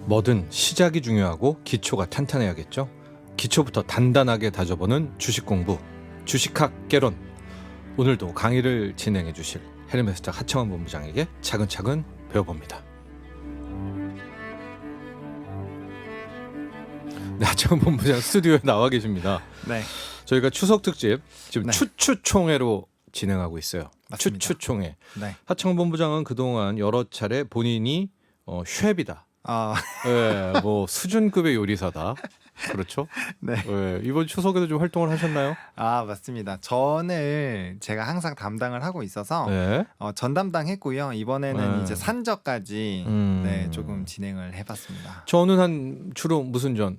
뭐든 시작이 중요하고 기초가 탄탄해야겠죠. 기초부터 단단하게 다져보는 주식 공부, 주식학 개론. 오늘도 강의를 진행해 주실 헤르메스트 하청원 본부장에게 차근차근 배워봅니다. 네, 하청원 본부장 스튜디오에 나와 계십니다. 네. 저희가 추석 특집 지금 네. 추추총회로 진행하고 있어요. 맞습니다. 추추총회. 네. 하청원 본부장은 그동안 여러 차례 본인이 셰프이다. 아, 네, 뭐 수준급의 요리사다. 그렇죠? 네. 네, 이번 추석에도 좀 활동을 하셨나요? 아, 맞습니다. 전을 제가 항상 담당을 하고 있어서 네. 전 담당했고요. 이번에는 네. 이제 산저까지 음. 조금 진행을 해봤습니다. 저는 한 주로 무슨 전?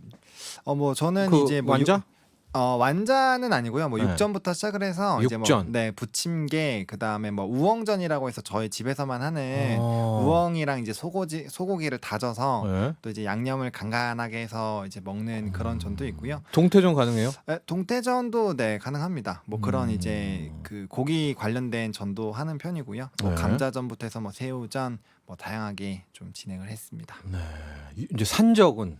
뭐 저는 그 이제 뭐 완자? 완자는 아니고요. 뭐 네. 육전부터 시작을 해서 이제 육전. 부침개, 그다음에 뭐 우엉전이라고 해서 저희 집에서만 하는 우엉이랑 이제 소고기를 다져서 네. 또 이제 양념을 간간하게 해서 이제 먹는 그런 전도 있고요. 동태전 가능해요? 동태전도 가능합니다. 뭐 그런 이제 음. 그 고기 관련된 전도 하는 편이고요. 뭐 네. 감자전부터 해서 뭐 새우전 뭐 다양하게 좀 진행을 했습니다. 네. 이제 산적은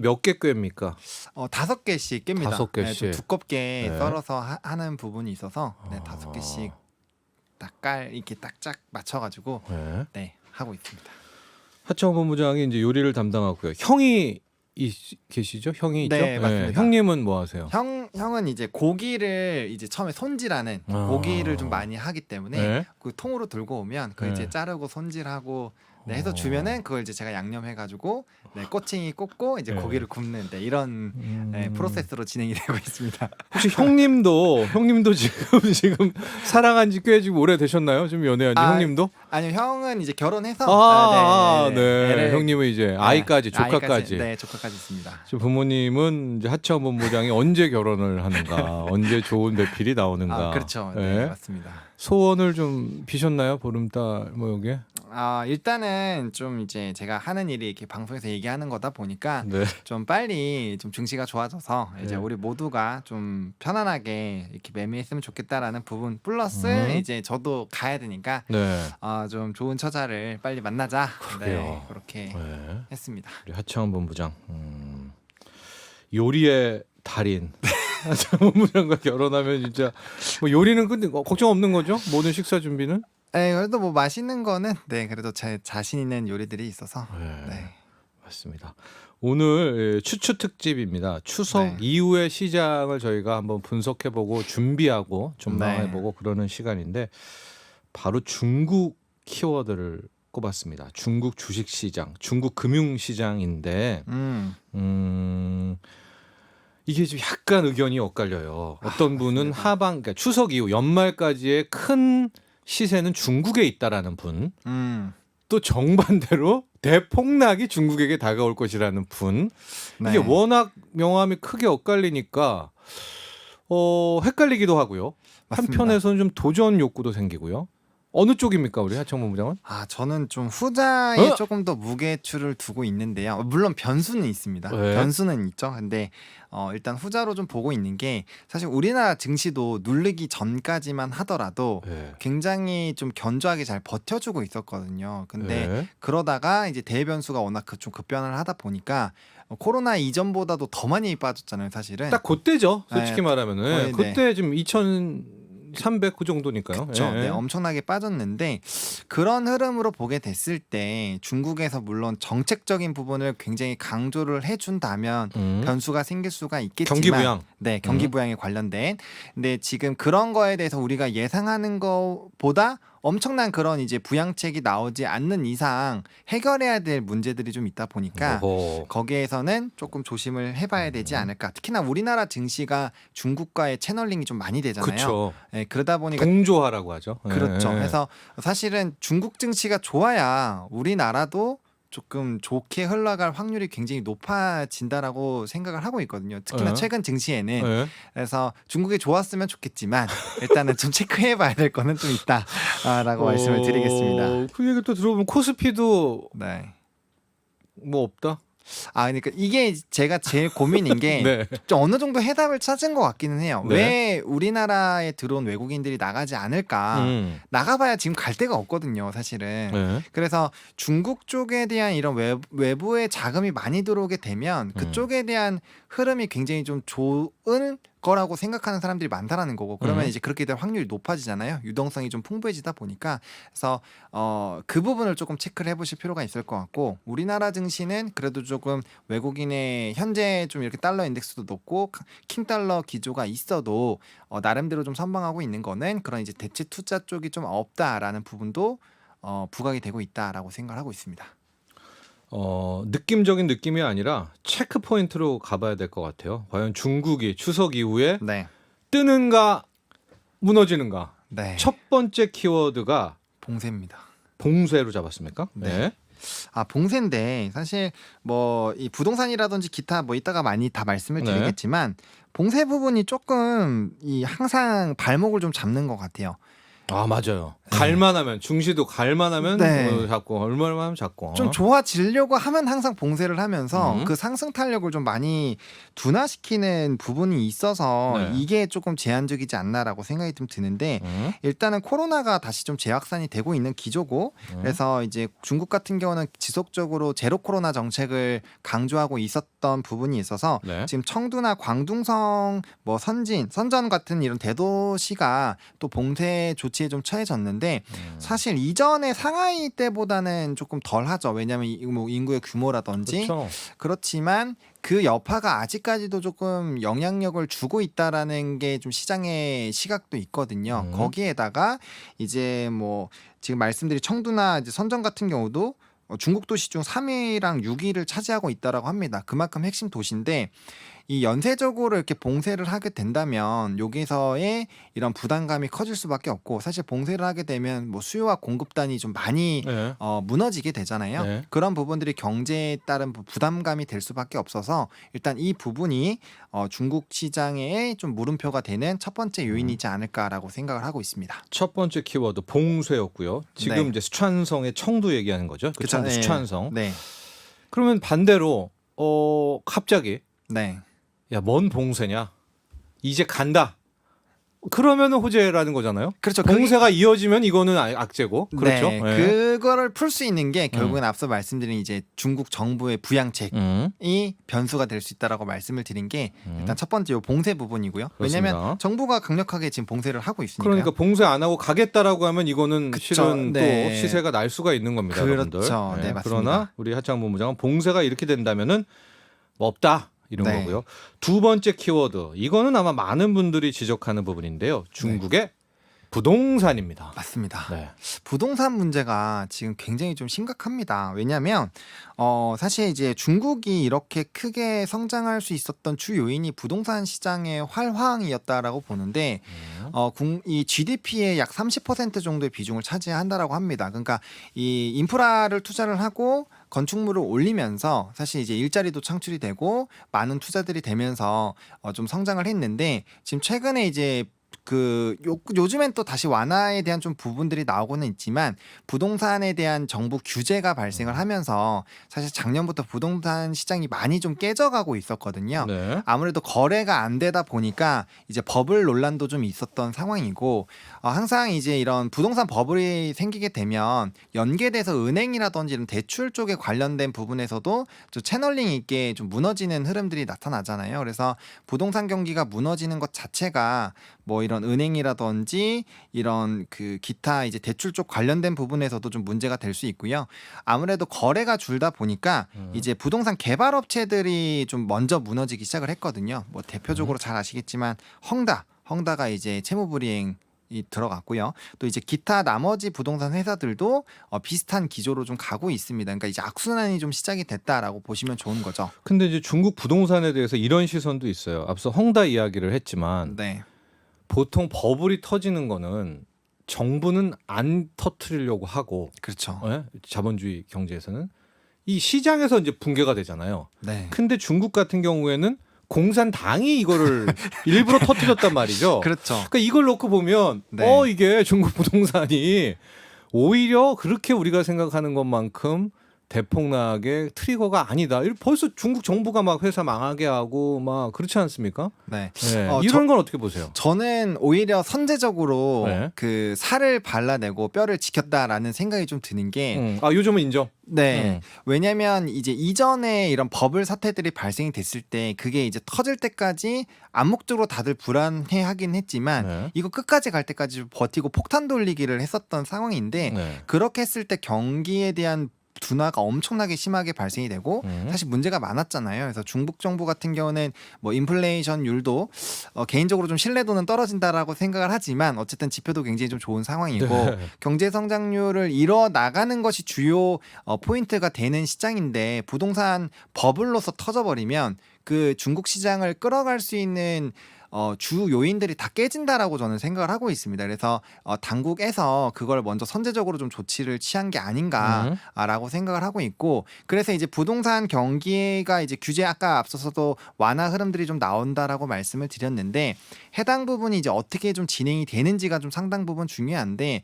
몇 개 꿰입니까? 5개씩 깹니다. 5개씩. 좀 두껍게 네. 썰어서 하는 부분이 있어서 5개씩 이렇게 딱짝 맞춰가지고 네. 하고 있습니다. 하청원 본부장이 이제 요리를 담당하고요. 형이 계시죠? 형이 있죠? 네, 맞습니다. 형님은 뭐 하세요? 형은 이제 고기를 이제 처음에 손질하는 고기를 좀 많이 하기 때문에 네. 그 통으로 들고 오면 그 네. 이제 자르고 손질하고 해서 주면은 그걸 이제 제가 양념해가지고 꼬챙이 꽂고 이제 네. 고기를 굽는 이런 프로세스로 진행이 되고 있습니다. 혹시 형님도 지금 사랑한 지 꽤 지금 오래 되셨나요? 지금 연애한 지 형님도? 아니요, 형은 이제 결혼해서 네. 형님은 이제 아이까지 조카까지. 네, 조카까지 있습니다. 지금 부모님은 이제 하청원 본부장이 언제 결혼을 하는가, 언제 좋은 배필이 나오는가. 그렇죠. 네. 네, 맞습니다. 소원을 좀 비셨나요? 보름달 뭐 여기에? 일단은 좀 이제 제가 하는 일이 이렇게 방송에서 얘기하는 거다 보니까 네. 좀 빨리 좀 증시가 좋아져서 이제 네. 우리 모두가 좀 편안하게 이렇게 매매했으면 좋겠다라는 부분 플러스 이제 저도 가야 되니까 네. 좀 좋은 처자를 빨리 만나자. 그러게요. 그렇게 네. 했습니다. 우리 하청원 본부장. 요리의 달인. 하청원 본부장과 결혼하면 진짜 뭐 요리는 근데 걱정 없는 거죠? 모든 식사 준비는? 그래도 뭐 맛있는 거는 그래도 제 자신 있는 요리들이 있어서 네. 맞습니다. 오늘 추추 특집입니다. 추석 네. 이후의 시장을 저희가 한번 분석해보고 준비하고 전망해보고 그러는 시간인데 바로 중국 키워드를 꼽았습니다. 중국 주식시장, 중국 금융시장인데 이게 좀 약간 의견이 엇갈려요. 어떤 분은 그러니까 추석 이후 연말까지의 큰 시세는 중국에 있다라는 분, 또 정반대로 대폭락이 중국에게 다가올 것이라는 분. 이게 워낙 명암이 크게 엇갈리니까 헷갈리기도 하고요. 맞습니다. 한편에서는 좀 도전 욕구도 생기고요. 어느 쪽입니까, 우리 하청원 본부장은? 저는 좀 후자에 조금 더 무게추를 두고 있는데요. 물론 변수는 있습니다. 네. 변수는 있죠. 근데 일단 후자로 좀 보고 있는 게 사실 우리나라 증시도 누르기 전까지만 하더라도 굉장히 좀 견조하게 잘 버텨주고 있었거든요. 근데 그러다가 이제 대변수가 워낙 좀 급변을 하다 보니까 코로나 이전보다도 더 많이 빠졌잖아요, 사실은. 딱 그때죠, 솔직히 네. 말하면은. 그때 지금 2,300 그 정도니까요. 그렇죠. 엄청나게 빠졌는데 그런 흐름으로 보게 됐을 때 중국에서 물론 정책적인 부분을 굉장히 강조를 해준다면 변수가 생길 수가 있겠지만 경기 부양. 경기 부양에 관련된. 근데 지금 그런 거에 대해서 우리가 예상하는 것보다 엄청난 그런 이제 부양책이 나오지 않는 이상 해결해야 될 문제들이 좀 있다 보니까 거기에서는 조금 조심을 해봐야 되지 않을까. 특히나 우리나라 증시가 중국과의 채널링이 좀 많이 되잖아요. 그렇죠. 그러다 보니까 동조하라고 하죠. 그렇죠. 그래서 사실은 중국 증시가 좋아야 우리나라도 조금 좋게 흘러갈 확률이 굉장히 높아진다라고 생각을 하고 있거든요. 특히나 최근 증시에는. 그래서 중국이 좋았으면 좋겠지만 일단은 좀 체크해봐야 될 거는 좀 있다라고 말씀을 드리겠습니다. 그 얘기 또 들어보면 코스피도 네. 뭐 없다. 그러니까 이게 제가 제일 고민인 게 네. 좀 어느 정도 해답을 찾은 것 같기는 해요. 네. 왜 우리나라에 들어온 외국인들이 나가지 않을까? 나가봐야 지금 갈 데가 없거든요, 사실은. 네. 그래서 중국 쪽에 대한 이런 외부의 자금이 많이 들어오게 되면 그쪽에 대한 흐름이 굉장히 좀 좋은 거라고 생각하는 사람들이 많다라는 거고, 그러면 이제 그렇게 될 확률이 높아지잖아요. 유동성이 좀 풍부해지다 보니까. 그래서 그 부분을 조금 체크를 해보실 필요가 있을 것 같고, 우리나라 증시는 그래도 조금 외국인의 현재 좀 이렇게 달러 인덱스도 높고 킹달러 기조가 있어도 나름대로 좀 선방하고 있는 거는 그런 이제 대체 투자 쪽이 좀 없다라는 부분도 부각이 되고 있다라고 생각을 하고 있습니다. 느낌적인 느낌이 아니라 체크 포인트로 가봐야 될 것 같아요. 과연 중국이 추석 이후에 네. 뜨는가 무너지는가. 네. 첫 번째 키워드가 봉쇄입니다. 봉쇄로 잡았습니까? 네. 봉쇄인데 사실 뭐 이 부동산이라든지 기타 뭐 이따가 많이 다 말씀을 네. 드리겠지만 봉쇄 부분이 조금 이 항상 발목을 좀 잡는 것 같아요. 맞아요. 갈만하면 중시도 갈만하면 네. 잡고 얼마나 하면 잡고 좀 좋아지려고 하면 항상 봉쇄를 하면서 그 상승 탄력을 좀 많이 둔화시키는 부분이 있어서 네. 이게 조금 제한적이지 않나라고 생각이 좀 드는데 일단은 코로나가 다시 좀 재확산이 되고 있는 기조고 그래서 이제 중국 같은 경우는 지속적으로 제로 코로나 정책을 강조하고 있었던 부분이 있어서 네. 지금 청두나 광둥성 뭐 선전 같은 이런 대도시가 또 봉쇄 조치에 좀 처해졌는데 사실 이전에 상하이 때보다는 조금 덜하죠. 왜냐하면 뭐 인구의 규모라든지 그렇죠. 그렇지만 그 여파가 아직까지도 조금 영향력을 주고 있다라는 게 좀 시장의 시각도 있거든요. 거기에다가 이제 뭐 지금 말씀드린 청두나 이제 선전 같은 경우도 중국 도시 중 3위랑 6위를 차지하고 있다라고 합니다. 그만큼 핵심 도시인데 이 연쇄적으로 이렇게 봉쇄를 하게 된다면 여기서의 이런 부담감이 커질 수밖에 없고, 사실 봉쇄를 하게 되면 뭐 수요와 공급단이 좀 많이 네. 무너지게 되잖아요. 네. 그런 부분들이 경제에 따른 부담감이 될 수밖에 없어서 일단 이 부분이 중국 시장에 좀 물음표가 되는 첫 번째 요인이지 않을까라고 생각을 하고 있습니다. 첫 번째 키워드 봉쇄였고요. 지금 네. 이제 수촨성의 청두 얘기하는 거죠. 그 그쵸? 청두 네. 수촨성. 네. 그러면 반대로 갑자기 네. 야, 뭔 봉쇄냐? 이제 간다. 그러면은 호재라는 거잖아요. 그렇죠. 봉쇄가 이어지면 이거는 악재고. 그렇죠. 네. 네. 그거를 풀 수 있는 게 결국엔 앞서 말씀드린 이제 중국 정부의 부양책이 변수가 될 수 있다라고 말씀을 드린 게 일단 첫 번째 요 봉쇄 부분이고요. 그렇습니다. 왜냐하면 정부가 강력하게 지금 봉쇄를 하고 있으니까. 그러니까 봉쇄 안 하고 가겠다라고 하면 이거는 그쵸. 실은 네. 또 시세가 날 수가 있는 겁니다. 그렇죠. 여러분들. 네, 맞습니다. 그러나 우리 하창 본부장은 봉쇄가 이렇게 된다면은 뭐 없다. 이런 네. 거고요. 두 번째 키워드. 이거는 아마 많은 분들이 지적하는 부분인데요. 중국의 부동산입니다. 맞습니다. 네. 부동산 문제가 지금 굉장히 좀 심각합니다. 왜냐하면 사실 이제 중국이 이렇게 크게 성장할 수 있었던 주 요인이 부동산 시장의 활황이었다라고 보는데 이 GDP의 약 30% 정도의 비중을 차지한다라고 합니다. 그러니까 이 인프라를 투자를 하고 건축물을 올리면서 사실 이제 일자리도 창출이 되고 많은 투자들이 되면서 좀 성장을 했는데, 지금 최근에 이제 요즘엔 또 다시 완화에 대한 좀 부분들이 나오고는 있지만 부동산에 대한 정부 규제가 발생을 하면서 사실 작년부터 부동산 시장이 많이 좀 깨져가고 있었거든요. 네. 아무래도 거래가 안 되다 보니까 이제 버블 논란도 좀 있었던 상황이고, 항상 이제 이런 부동산 버블이 생기게 되면 연계돼서 은행이라든지 이런 대출 쪽에 관련된 부분에서도 좀 채널링 있게 좀 무너지는 흐름들이 나타나잖아요. 그래서 부동산 경기가 무너지는 것 자체가 뭐 이런 은행이라든지 이런 그 기타 이제 대출 쪽 관련된 부분에서도 좀 문제가 될 수 있고요. 아무래도 거래가 줄다 보니까 이제 부동산 개발 업체들이 좀 먼저 무너지기 시작을 했거든요. 뭐 대표적으로 잘 아시겠지만 헝다가 이제 채무불이행 이 들어갔고요. 또 이제 기타 나머지 부동산 회사들도 비슷한 기조로 좀 가고 있습니다. 그러니까 이제 악순환이 좀 시작이 됐다라고 보시면 좋은 거죠. 근데 이제 중국 부동산에 대해서 이런 시선도 있어요. 앞서 헝다 이야기를 했지만 네. 보통 버블이 터지는 거는 정부는 안 터트리려고 하고, 그렇죠. 자본주의 경제에서는 이 시장에서 이제 붕괴가 되잖아요. 네. 근데 중국 같은 경우에는 공산당이 이거를 일부러 터뜨렸단 말이죠. 그렇죠. 그러니까 이걸 놓고 보면 네. 이게 중국 부동산이 오히려 그렇게 우리가 생각하는 것만큼 대폭락의 트리거가 아니다. 벌써 중국 정부가 막 회사 망하게 하고 막 그렇지 않습니까? 네. 네. 이런 건 어떻게 보세요? 저는 오히려 선제적으로 네. 그 살을 발라내고 뼈를 지켰다라는 생각이 좀 드는 게 요즘은 인정. 네. 왜냐면 이제 이전에 이런 버블 사태들이 발생이 됐을 때 그게 이제 터질 때까지 암묵적으로 다들 불안해 하긴 했지만 네. 이거 끝까지 갈 때까지 버티고 폭탄 돌리기를 했었던 상황인데 네. 그렇게 했을 때 경기에 대한 둔화가 엄청나게 심하게 발생이 되고 사실 문제가 많았잖아요. 그래서 중국 정부 같은 경우는 뭐 인플레이션율도 개인적으로 좀 신뢰도는 떨어진다라고 생각을 하지만 어쨌든 지표도 굉장히 좀 좋은 상황이고 네. 경제 성장률을 이뤄 나가는 것이 주요 포인트가 되는 시장인데 부동산 버블로서 터져버리면 그 중국 시장을 끌어갈 수 있는 주 요인들이 다 깨진다라고 저는 생각을 하고 있습니다. 그래서 당국에서 그걸 먼저 선제적으로 좀 조치를 취한 게 아닌가라고 생각을 하고 있고, 그래서 이제 부동산 경기가 이제 규제 아까 앞서서도 완화 흐름들이 좀 나온다라고 말씀을 드렸는데 해당 부분이 이제 어떻게 좀 진행이 되는지가 좀 상당 부분 중요한데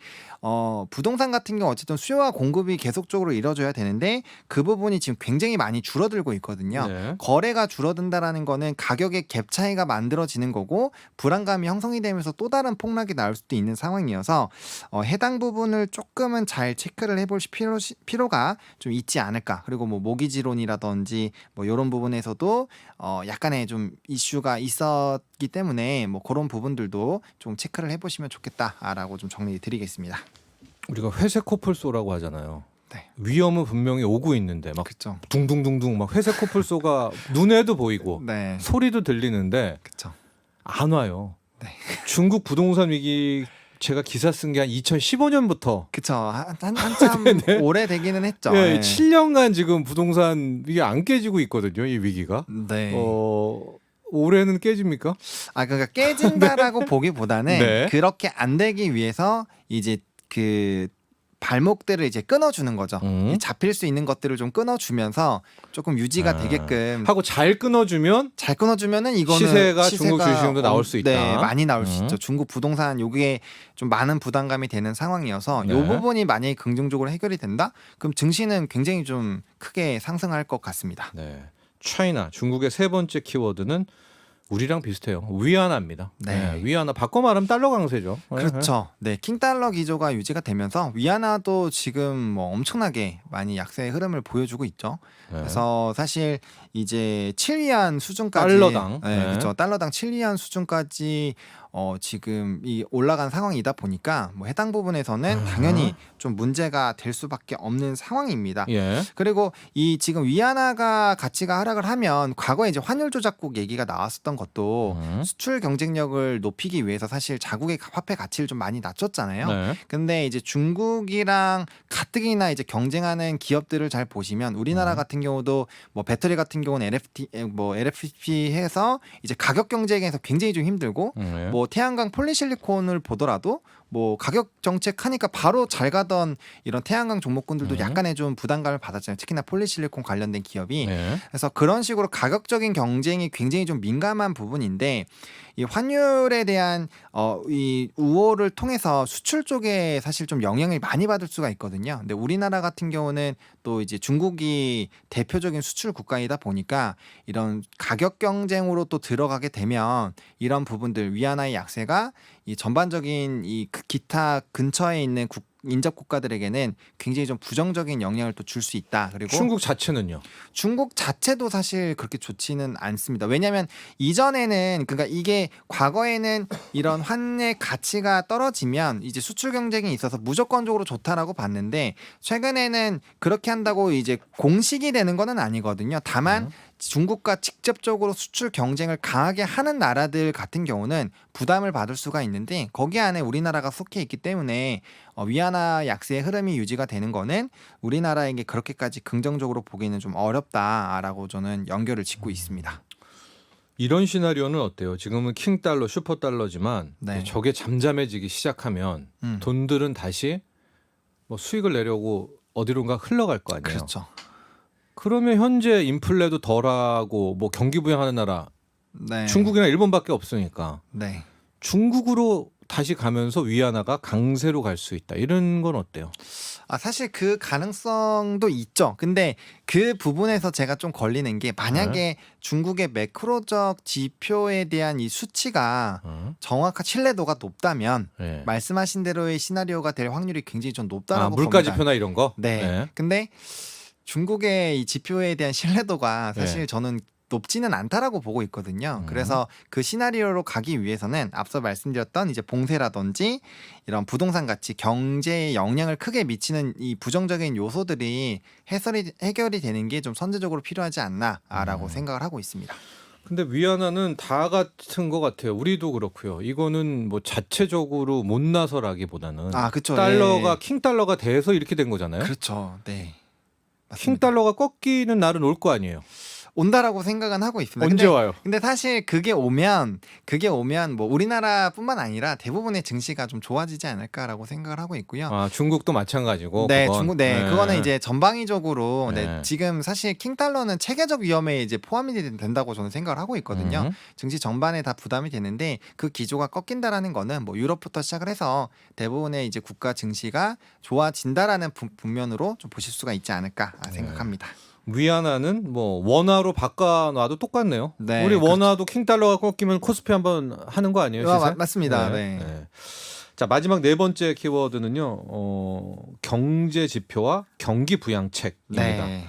부동산 같은 경우 어쨌든 수요와 공급이 계속적으로 이루어져야 되는데 그 부분이 지금 굉장히 많이 줄어들고 있거든요. 네. 거래가 줄어든다라는 거는 가격의 갭 차이가 만들어지는 거고 불안감이 형성이 되면서 또 다른 폭락이 나올 수도 있는 상황이어서 해당 부분을 조금은 잘 체크를 해볼 필요가 좀 있지 않을까. 그리고 뭐 모기지론이라든지 뭐 이런 부분에서도 약간의 좀 이슈가 있었기 때문에 뭐 그런 부분들도 좀 체크를 해보시면 좋겠다라고 좀 정리드리겠습니다. 우리가 회색 코뿔소라고 하잖아요. 네. 위험은 분명히 오고 있는데 막 그렇죠. 둥둥둥둥 막 회색 코뿔소가 눈에도 보이고 네. 소리도 들리는데 그렇죠. 안 와요. 네. 중국 부동산 위기 제가 기사 쓴 게 한 2015년부터 그렇죠. 한참 네. 오래되기는 했죠. 네, 네. 7년간 지금 부동산 위기 안 깨지고 있거든요. 이 위기가. 네. 올해는 깨집니까? 그러니까 깨진다라고 보기보다는 네. 그렇게 안 되기 위해서 이제 그 발목들을 이제 끊어주는 거죠. 잡힐 수 있는 것들을 좀 끊어주면서 조금 유지가 되게끔 하고 잘 끊어주면 잘 끊어주면은 이거는 시세가 중국 주식시장도 나올 수 있다. 네, 많이 나올 수 있죠. 중국 부동산 요게 좀 많은 부담감이 되는 상황이어서 네. 요 부분이 만약에 긍정적으로 해결이 된다? 그럼 증시는 굉장히 좀 크게 상승할 것 같습니다. 네. 차이나 중국의 세 번째 키워드는 우리랑 비슷해요. 위안화입니다. 네. 위안화 바꿔 말하면 달러 강세죠. 그렇죠. 네, 킹달러 기조가 유지가 되면서 위안화도 지금 뭐 엄청나게 많이 약세의 흐름을 보여주고 있죠. 네. 그래서 사실 이제 7위안 수준까지 달러당. 네, 네. 그렇죠. 달러당 7위안 수준까지 지금 이 올라간 상황이다 보니까 뭐 해당 부분에서는 당연히 좀 문제가 될 수밖에 없는 상황입니다. 예. 그리고 이 지금 위안화가 가치가 하락을 하면 과거에 이제 환율 조작국 얘기가 나왔었던 것도 수출 경쟁력을 높이기 위해서 사실 자국의 화폐 가치를 좀 많이 낮췄잖아요. 네. 근데 이제 중국이랑 가뜩이나 이제 경쟁하는 기업들을 잘 보시면 우리나라 같은 경우도 뭐 배터리 같은 경우는 LFP 해서 이제 가격 경쟁에서 굉장히 좀 힘들고 뭐 태양광 폴리실리콘을 보더라도 뭐 가격 정책하니까 바로 잘 가던 이런 태양광 종목군들도 약간의 좀 부담감을 받았잖아요. 특히나 폴리실리콘 관련된 기업이. 네. 그래서 그런 식으로 가격적인 경쟁이 굉장히 좀 민감한 부분인데 이 환율에 대한 이 우호를 통해서 수출 쪽에 사실 좀 영향을 많이 받을 수가 있거든요. 근데 우리나라 같은 경우는 또 이제 중국이 대표적인 수출 국가이다 보니까 이런 가격 경쟁으로 또 들어가게 되면 이런 부분들 위안화의 약세가 이 전반적인 이 기타 근처에 있는 인접 국가들에게는 굉장히 좀 부정적인 영향을 또 줄 수 있다. 그리고 중국 자체는요. 중국 자체도 사실 그렇게 좋지는 않습니다. 왜냐하면 이전에는 그러니까 이게 과거에는 이런 환의 가치가 떨어지면 이제 수출 경쟁이 있어서 무조건적으로 좋다라고 봤는데 최근에는 그렇게 한다고 이제 공식이 되는 거는 아니거든요. 다만 중국과 직접적으로 수출 경쟁을 강하게 하는 나라들 같은 경우는 부담을 받을 수가 있는데 거기 안에 우리나라가 속해 있기 때문에 위안화 약세의 흐름이 유지가 되는 거는 우리나라에게 그렇게까지 긍정적으로 보기는 좀 어렵다라고 저는 연결을 짓고 있습니다. 이런 시나리오는 어때요? 지금은 킹달러, 슈퍼달러지만 네. 저게 잠잠해지기 시작하면 돈들은 다시 뭐 수익을 내려고 어디론가 흘러갈 거 아니에요. 그렇죠. 그러면 현재 인플레도 덜하고 뭐 경기 부양하는 나라 네. 중국이나 일본밖에 없으니까 네. 중국으로 다시 가면서 위안화가 강세로 갈 수 있다. 이런 건 어때요? 사실 그 가능성도 있죠. 근데 그 부분에서 제가 좀 걸리는 게 만약에 중국의 매크로적 지표에 대한 이 수치가 정확한 신뢰도가 높다면 네. 말씀하신 대로의 시나리오가 될 확률이 굉장히 좀 높다라고 물가 봅니다. 지표나 이런 거? 네. 근데 중국의 이 지표에 대한 신뢰도가 사실 네. 저는 높지는 않다라고 보고 있거든요. 그래서 그 시나리오로 가기 위해서는 앞서 말씀드렸던 이제 봉쇄라든지 이런 부동산 가치, 경제에 영향을 크게 미치는 이 부정적인 요소들이 해결이 되는 게 좀 선제적으로 필요하지 않나라고 생각을 하고 있습니다. 근데 위안화는 다 같은 것 같아요. 우리도 그렇고요. 이거는 뭐 자체적으로 못 나서라기보다는 그렇죠. 달러가 킹 달러가 돼서 이렇게 된 거잖아요. 그렇죠. 네. 킹 맞습니다. 달러가 꺾이는 날은 올 거 아니에요. 온다라고 생각은 하고 있습니다. 언제 와요? 근데 사실 그게 오면 뭐 우리나라뿐만 아니라 대부분의 증시가 좀 좋아지지 않을까라고 생각을 하고 있고요. 중국도 마찬가지고. 네, 그건. 중국, 그거는 이제 전방위적으로 네. 지금 사실 킹달러는 체계적 위험에 이제 포함이 된다고 저는 생각을 하고 있거든요. 증시 전반에 다 부담이 되는데 그 기조가 꺾인다라는 거는 뭐 유럽부터 시작을 해서 대부분의 이제 국가 증시가 좋아진다라는 분면으로 좀 보실 수가 있지 않을까 생각합니다. 위안화는 뭐 원화로 바꿔놔도 똑같네요. 네, 우리 그렇죠. 원화도 킹 달러가 꺾이면 코스피 한번 하는 거 아니에요? 시세? 맞습니다. 네. 자, 마지막 네 번째 키워드는요. 경제 지표와 경기 부양책입니다. 네.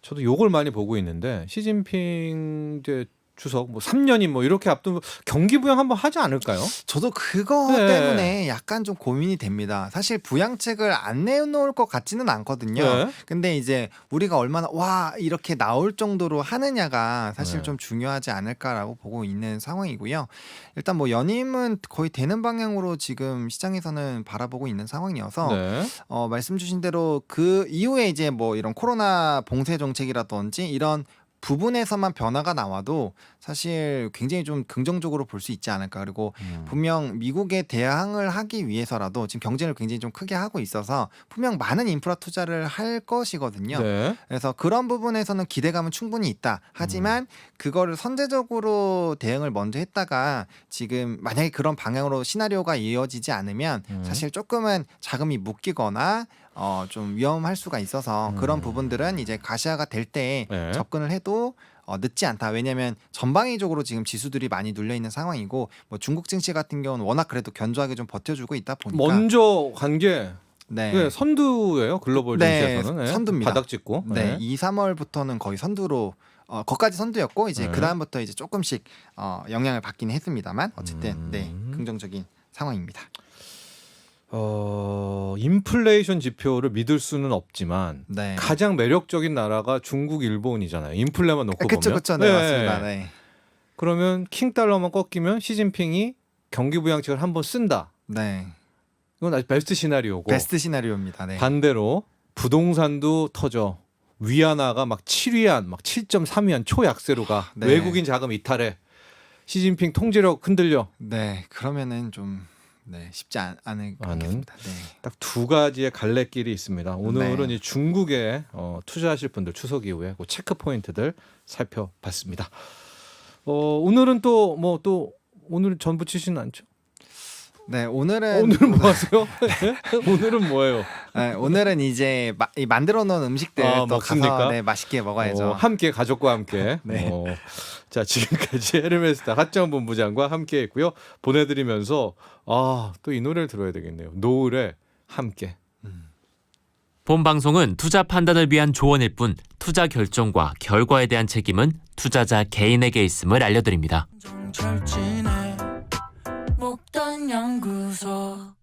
저도 요걸 많이 보고 있는데 시진핑 이제 주석 뭐 3년이 뭐 이렇게 앞두고 경기 부양 한번 하지 않을까요? 저도 그거 네. 때문에 약간 좀 고민이 됩니다. 사실 부양책을 안 내놓을 것 같지는 않거든요. 네. 근데 이제 우리가 얼마나 와 이렇게 나올 정도로 하느냐가 사실 네. 좀 중요하지 않을까라고 보고 있는 상황이고요. 일단 뭐 연임은 거의 되는 방향으로 지금 시장에서는 바라보고 있는 상황이어서 네. 말씀 주신 대로 그 이후에 이제 뭐 이런 코로나 봉쇄 정책이라든지 이런 부분에서만 변화가 나와도 사실 굉장히 좀 긍정적으로 볼 수 있지 않을까. 그리고 분명 미국에 대항을 하기 위해서라도 지금 경쟁을 굉장히 좀 크게 하고 있어서 분명 많은 인프라 투자를 할 것이거든요. 네. 그래서 그런 부분에서는 기대감은 충분히 있다. 하지만 그거를 선제적으로 대응을 먼저 했다가 지금 만약에 그런 방향으로 시나리오가 이어지지 않으면 사실 조금은 자금이 묶이거나 좀 위험할 수가 있어서 그런 부분들은 이제 가시화가 될 때 네. 접근을 해도 늦지 않다. 왜냐하면 전방위적으로 지금 지수들이 많이 눌려 있는 상황이고 뭐 중국 증시 같은 경우는 워낙 그래도 견조하게 좀 버텨주고 있다 보니까 먼저 간 게 네. 선두예요. 글로벌 네, 증시에서는. 네. 선두입니다. 바닥 찍고. 네, 2, 3월부터는 거의 선두로 거기까지 선두였고 이제 네. 그 다음부터 이제 조금씩 영향을 받긴 했습니다만 어쨌든 네, 긍정적인 상황입니다. 인플레이션 지표를 믿을 수는 없지만 네. 가장 매력적인 나라가 중국, 일본이잖아요. 인플레만 놓고 보면. 그렇죠, 네, 맞습니다. 네. 그러면 킹 달러만 꺾이면 시진핑이 경기 부양책을 한번 쓴다. 네. 이건 아주 베스트 시나리오고. 베스트 시나리오입니다. 네. 반대로 부동산도 터져. 위안화가 막 7위안, 막 7.3위안 초약세로 가. 네. 외국인 자금 이탈해. 시진핑 통제력 흔들려. 네, 그러면은 좀 쉽지 않을 것 같습니다. 네. 딱 두 가지의 갈래길이 있습니다. 오늘은 네. 이 중국에 투자하실 분들 추석 이후에 그 체크 포인트들 살펴봤습니다. 오늘은 또 오늘 전 붙이시는 않죠? 네, 오늘은 오늘은 뭐 하세요? 오늘은 뭐예요? 네, 오늘은 이제 만들어 놓은 음식들 또 먹습니까? 가서 맛있게 먹어야죠. 함께 가족과 함께. 네. 자, 지금까지 헤르메스타 하정 본부장과 함께했고요. 보내드리면서 또 이 노래를 들어야 되겠네요. 노을에 함께. 본 방송은 투자 판단을 위한 조언일 뿐 투자 결정과 결과에 대한 책임은 투자자 개인에게 있음을 알려드립니다. 목돈 연구소